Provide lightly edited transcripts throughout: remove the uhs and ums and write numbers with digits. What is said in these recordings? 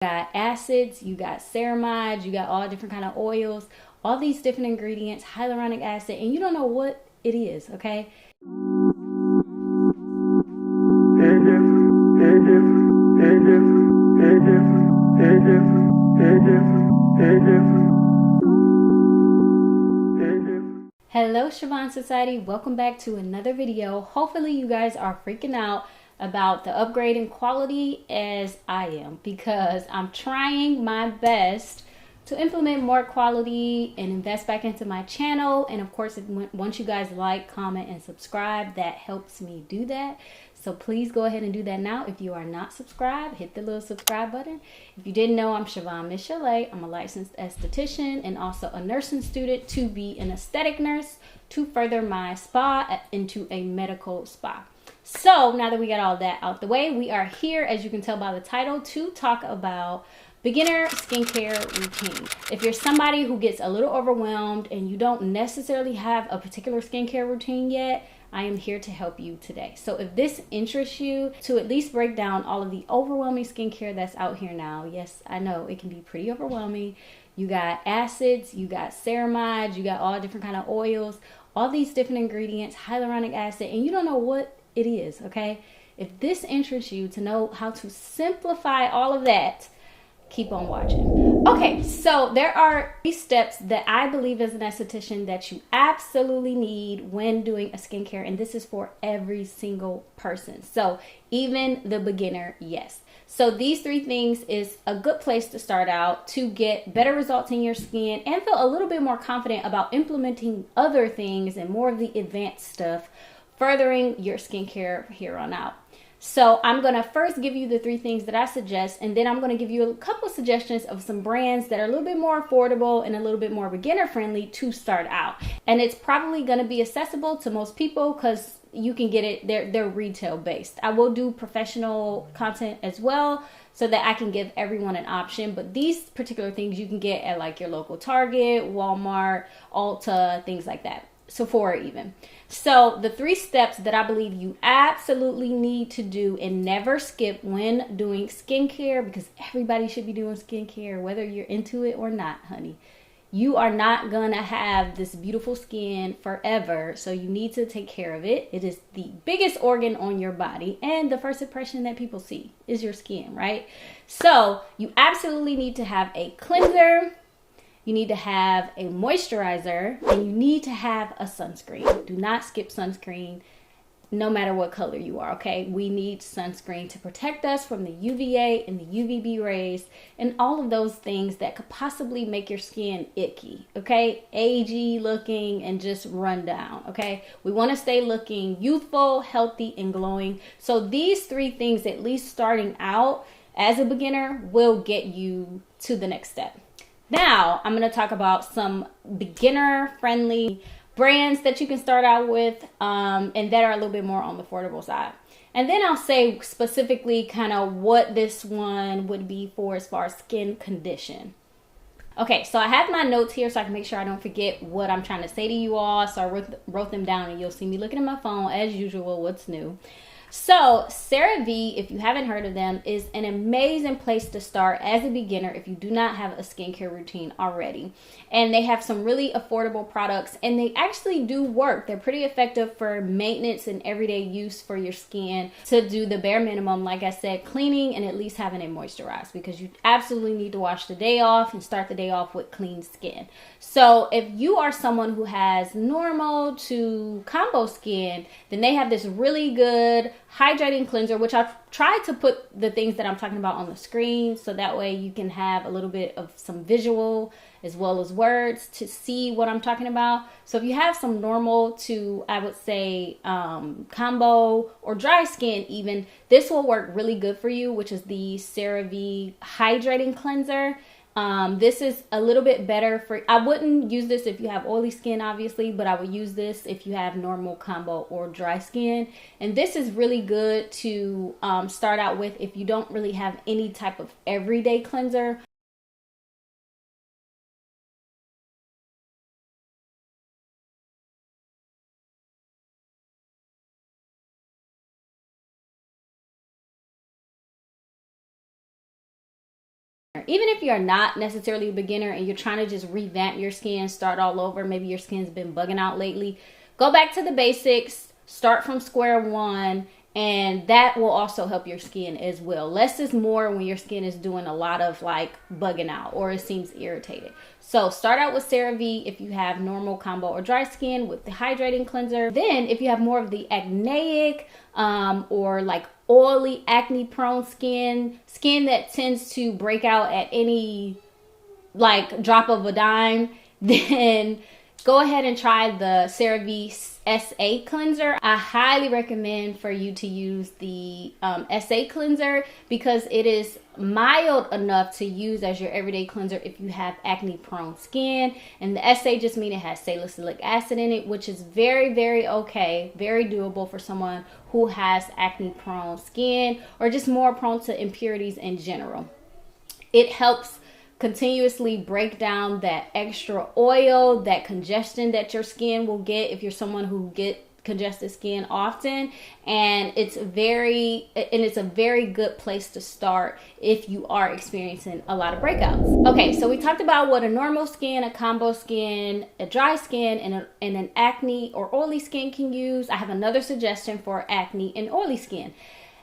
got acids, you got ceramides, you got all different kind of oils, all these different ingredients, hyaluronic acid, and you don't know what it is, okay? Hello Shavon Society, welcome back to another video. Hopefully you guys are freaking out about the upgrade in quality as I am, because I'm trying my best to implement more quality and invest back into my channel. And of course, once you guys like, comment, and subscribe, that helps me do that. So please go ahead and do that now. If you are not subscribed, hit the little subscribe button. If you didn't know, I'm Shavon Michel'le. I'm a licensed esthetician and also a nursing student to be an aesthetic nurse to further my spa into a medical spa. So now that we got all that out the way, we are here, as you can tell by the title, to talk about beginner skincare routine. If you're somebody who gets a little overwhelmed and you don't necessarily have a particular skincare routine yet, I am here to help you today. So if this interests you, to at least break down all of the overwhelming skincare that's out here now. Yes, I know it can be pretty overwhelming. You got acids, you got ceramides, you got all different kind of oils, all these different ingredients, hyaluronic acid, and you don't know what it is, okay? If this interests you to know how to simplify all of that, keep on watching. Okay, so there are 3 steps that I believe as an esthetician that you absolutely need when doing a skincare, and this is for every single person. So even the beginner, yes. So these 3 things is a good place to start out to get better results in your skin and feel a little bit more confident about implementing other things and more of the advanced stuff, furthering your skincare here on out. So I'm going to first give you the 3 things that I suggest, and then I'm going to give you a couple of suggestions of some brands that are a little bit more affordable and a little bit more beginner friendly to start out. And it's probably going to be accessible to most people because you can get it, they're retail based. I will do professional content as well so that I can give everyone an option, but these particular things you can get at like your local Target, Walmart, Ulta, things like that. Sephora even. So the 3 steps that I believe you absolutely need to do and never skip when doing skincare, because everybody should be doing skincare, whether you're into it or not, honey. You are not gonna have this beautiful skin forever, so you need to take care of it. It is the biggest organ on your body, and the first impression that people see is your skin, right? So you absolutely need to have a cleanser. You need to have a moisturizer, and you need to have a sunscreen. Do not skip sunscreen, no matter what color you are, okay? We need sunscreen to protect us from the UVA and the UVB rays and all of those things that could possibly make your skin icky, okay? Agey looking and just run down, okay? We want to stay looking youthful, healthy, and glowing. So these 3 things, at least starting out as a beginner, will get you to the next step. Now, I'm going to talk about some beginner-friendly brands that you can start out with and that are a little bit more on the affordable side. And then I'll say specifically kind of what this one would be for as far as skin condition. Okay, so I have my notes here so I can make sure I don't forget what I'm trying to say to you all. So I wrote them down, and you'll see me looking at my phone as usual. What's new? So CeraVe, if you haven't heard of them, is an amazing place to start as a beginner if you do not have a skincare routine already. And they have some really affordable products, and they actually do work. They're pretty effective for maintenance and everyday use for your skin to do the bare minimum, like I said, cleaning and at least having it moisturized, because you absolutely need to wash the day off and start the day off with clean skin. So if you are someone who has normal to combo skin, then they have this really good hydrating cleanser, which I've tried to put the things that I'm talking about on the screen so that way you can have a little bit of some visual as well as words to see what I'm talking about. So if you have some normal to, I would say, combo or dry skin even, this will work really good for you, which is the CeraVe hydrating cleanser. This is a little bit better for, I wouldn't use this if you have oily skin, obviously, but I would use this if you have normal, combo, or dry skin. And this is really good to start out with if you don't really have any type of everyday cleanser. even if you're not necessarily a beginner and you're trying to just revamp your skin, start all over, maybe your skin's been bugging out lately, go back to the basics, start from square one, and that will also help your skin as well. Less is more when your skin is doing a lot of like bugging out or it seems irritated. So start out with CeraVe if you have normal, combo, or dry skin with the hydrating cleanser. Then if you have more of the acneic or like oily, acne prone skin that tends to break out at any like drop of a dime, then go ahead and try the CeraVe SA cleanser. I highly recommend for you to use the SA cleanser because it is mild enough to use as your everyday cleanser if you have acne prone skin. And the SA just means it has salicylic acid in it, which is very, very okay, very doable for someone who has acne prone skin or just more prone to impurities in general. It helps continuously break down that extra oil, that congestion that your skin will get if you're someone who get congested skin often, and it's a very good place to start if you are experiencing a lot of breakouts. Okay, so we talked about what a normal skin, a combo skin, a dry skin, and an acne or oily skin can use. I have another suggestion for acne and oily skin.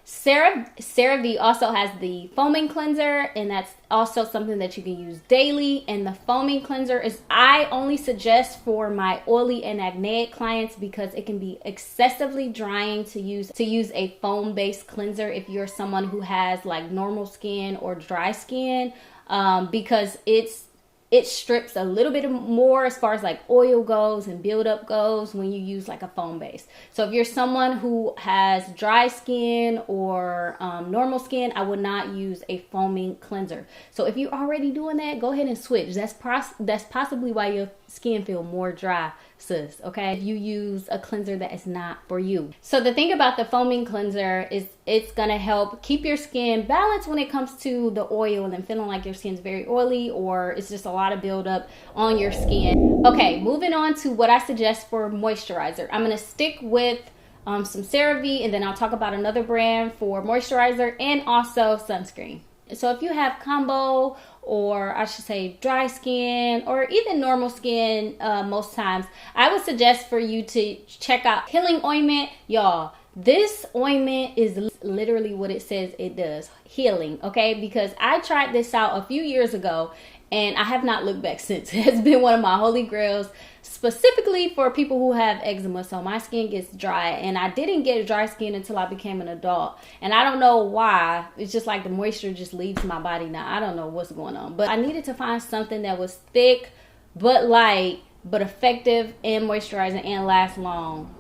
CeraVe also has the foaming cleanser, and that's also something that you can use daily. And the foaming cleanser is I only suggest for my oily and acneic clients because it can be excessively drying to use a foam based cleanser if you're someone who has like normal skin or dry skin, because it strips a little bit more as far as like oil goes and buildup goes when you use like a foam base. So if you're someone who has dry skin or normal skin, I would not use a foaming cleanser. So if you're already doing that, go ahead and switch. That's possibly why your skin feel more dry, sis, okay? If you use a cleanser that is not for you. So the thing about the foaming cleanser is it's gonna help keep your skin balanced when it comes to the oil and feeling like your skin's very oily or it's just a lot of buildup on your skin. Okay, moving on to what I suggest for moisturizer. I'm gonna stick with some CeraVe, and then I'll talk about another brand for moisturizer and also sunscreen. So if you have combo, or I should say dry skin, or even normal skin, most times, I would suggest for you to check out Healing Ointment. Y'all, this ointment is literally what it says it does, healing, okay? Because I tried this out a few years ago, and I have not looked back since. It has been one of my holy grails, specifically for people who have eczema. So my skin gets dry, and I didn't get dry skin until I became an adult. And I don't know why. It's just like the moisture just leaves my body now. I don't know what's going on. But I needed to find something that was thick, but light, but effective and moisturizing and last long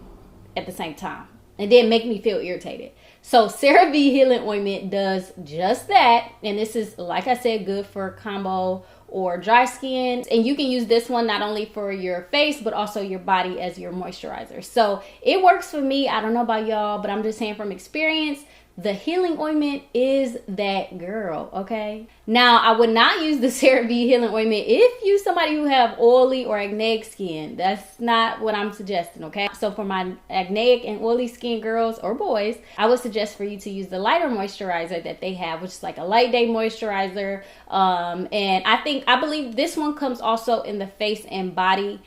at the same time. And then make me feel irritated. So CeraVe Healing Ointment does just that. And this is, like I said, good for combo or dry skin. And you can use this one not only for your face, but also your body as your moisturizer. So it works for me. I don't know about y'all, but I'm just saying from experience, the Healing Ointment is that girl, okay? Now, I would not use the CeraVe Healing Ointment if you're somebody who have oily or acneic skin. That's not what I'm suggesting, okay? So for my acneic and oily skin girls or boys, I would suggest for you to use the lighter moisturizer that they have, which is like a light day moisturizer. And I believe this one comes also in the face and body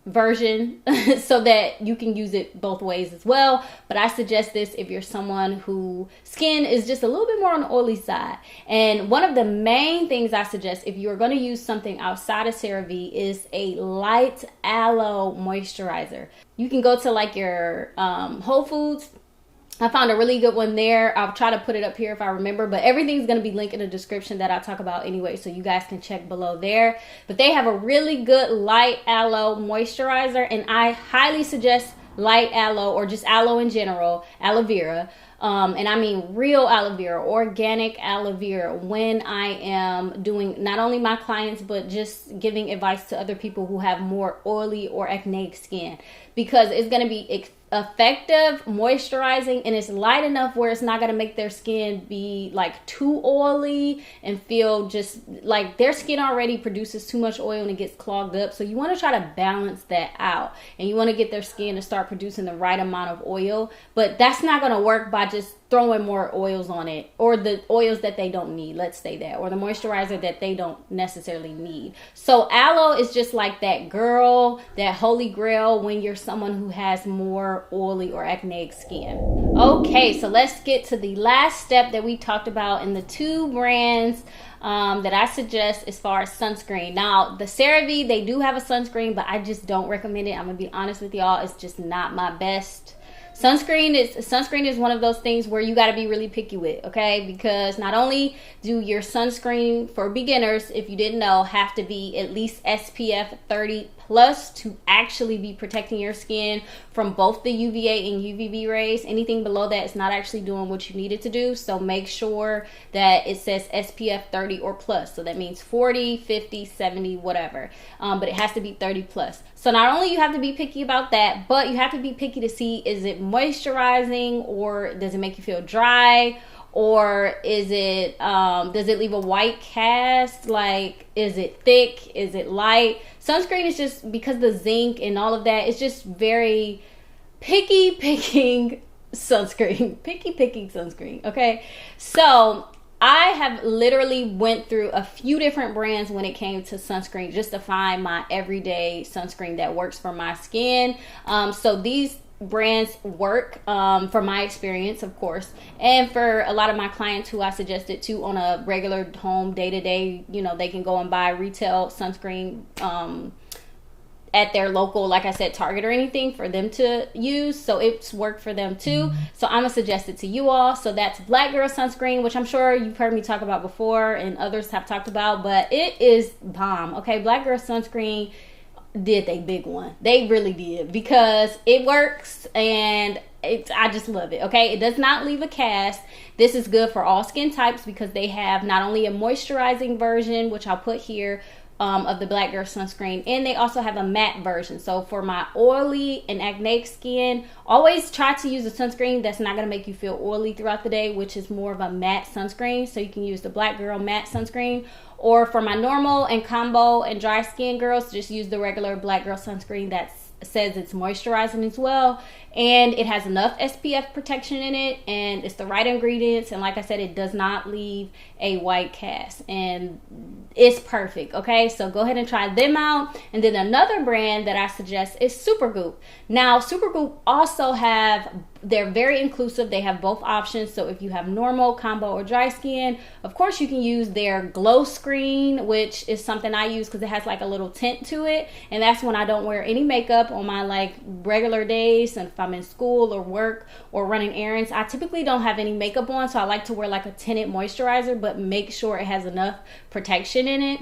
version so that you can use it both ways as well. But I suggest this if you're someone who skin is just a little bit more on the oily side. And one of the main things I suggest if you're going to use something outside of CeraVe is a light aloe moisturizer. You can go to like your Whole Foods. I found a really good one there. I'll try to put it up here if I remember, but everything's going to be linked in the description that I talk about anyway, so you guys can check below there. But they have a really good light aloe moisturizer, and I highly suggest light aloe or just aloe in general, aloe vera. And I mean real aloe vera, organic aloe vera, when I am doing not only my clients, but just giving advice to other people who have more oily or acneic skin, because it's going to be effective moisturizing, and it's light enough where it's not going to make their skin be like too oily and feel just like their skin already produces too much oil and it gets clogged up. So you want to try to balance that out, and you want to get their skin to start producing the right amount of oil. But that's not going to work by just throwing more oils on it, or the oils that they don't need, let's say that, or the moisturizer that they don't necessarily need. So aloe is just like that girl, that holy grail when you're someone who has more oily or acneic skin. Okay, so let's get to the last step that we talked about in the 2 brands that I suggest as far as sunscreen. Now, the CeraVe, they do have a sunscreen, but I just don't recommend it. I'm gonna be honest with y'all, it's just not my best. Sunscreen is one of those things where you got to be really picky with, okay? Because not only do your sunscreen for beginners, if you didn't know, have to be at least SPF 30 plus to actually be protecting your skin from both the UVA and UVB rays. Anything below that is not actually doing what you need it to do. So make sure that it says SPF 30 or plus. So that means 40, 50, 70, whatever. But it has to be 30 plus. So not only you have to be picky about that, but you have to be picky to see, is it moisturizing, or does it make you feel dry, or is it does it leave a white cast? Like, is it thick, is it light? Sunscreen is just, because the zinc and all of that, it's just very picky picking sunscreen. Picky picking sunscreen, okay? So I have literally went through a few different brands when it came to sunscreen just to find my everyday sunscreen that works for my skin. So these brands work from my experience, of course, and for a lot of my clients who I suggested to on a regular home day-to-day, you know, they can go and buy retail sunscreen at their local, like I said, Target or anything for them to use. So it's worked for them too. So I'm gonna suggest it to you all. So that's Black Girl Sunscreen, which I'm sure you've heard me talk about before and others have talked about, but it is bomb. Okay, Black Girl Sunscreen did a big one. They really did, because it works and I just love it. Okay, it does not leave a cast. This is good for all skin types because they have not only a moisturizing version, which I'll put here, of the Black Girl Sunscreen, and they also have a matte version. So for my oily and acneic skin, always try to use a sunscreen that's not going to make you feel oily throughout the day, which is more of a matte sunscreen. So you can use the Black Girl matte sunscreen, or for my normal and combo and dry skin girls, just use the regular Black Girl sunscreen that says it's moisturizing as well, and it has enough SPF protection in it, and it's the right ingredients, and like I said, it does not leave a white cast, and it's perfect. Okay, so go ahead and try them out. And then another brand that I suggest is Supergoop. Now Supergoop also they're very inclusive. They have both options. So if you have normal, combo, or dry skin, of course you can use their Glow Screen, which is something I use because it has like a little tint to it, and that's when I don't wear any makeup on my like regular days, and if I'm in school or work or running errands, I typically don't have any makeup on, so I like to wear like a tinted moisturizer, but make sure it has enough protection in it.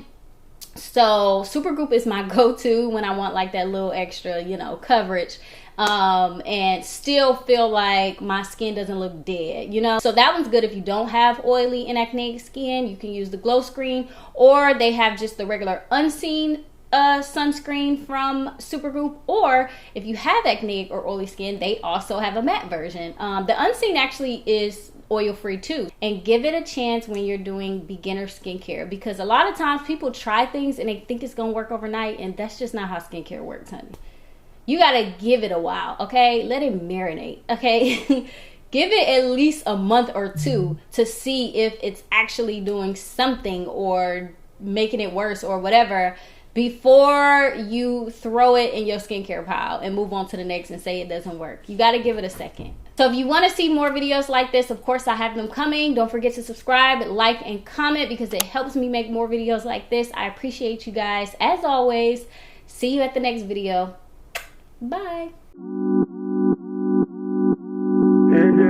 So Supergoop is my go-to when I want like that little extra, you know, coverage, and still feel like my skin doesn't look dead, you know. So that one's good if you don't have oily and acneic skin. You can use the Glow Screen, or they have just the regular unseen sunscreen from Supergoop, or if you have acneic or oily skin, they also have a matte version. The unseen actually is oil free too, and give it a chance when you're doing beginner skincare, because a lot of times people try things and they think it's gonna work overnight, and that's just not how skincare works, honey. You gotta give it a while, okay? Let it marinate, okay? Give it at least a month or two to see if it's actually doing something or making it worse or whatever, before you throw it in your skincare pile and move on to the next and say it doesn't work. You got to give it a second. So if you want to see more videos like this, of course I have them coming. Don't forget to subscribe, like, and comment, because it helps me make more videos like this. I appreciate you guys as always. See you at the next video. Bye. And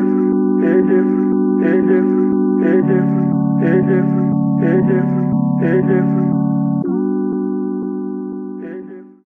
if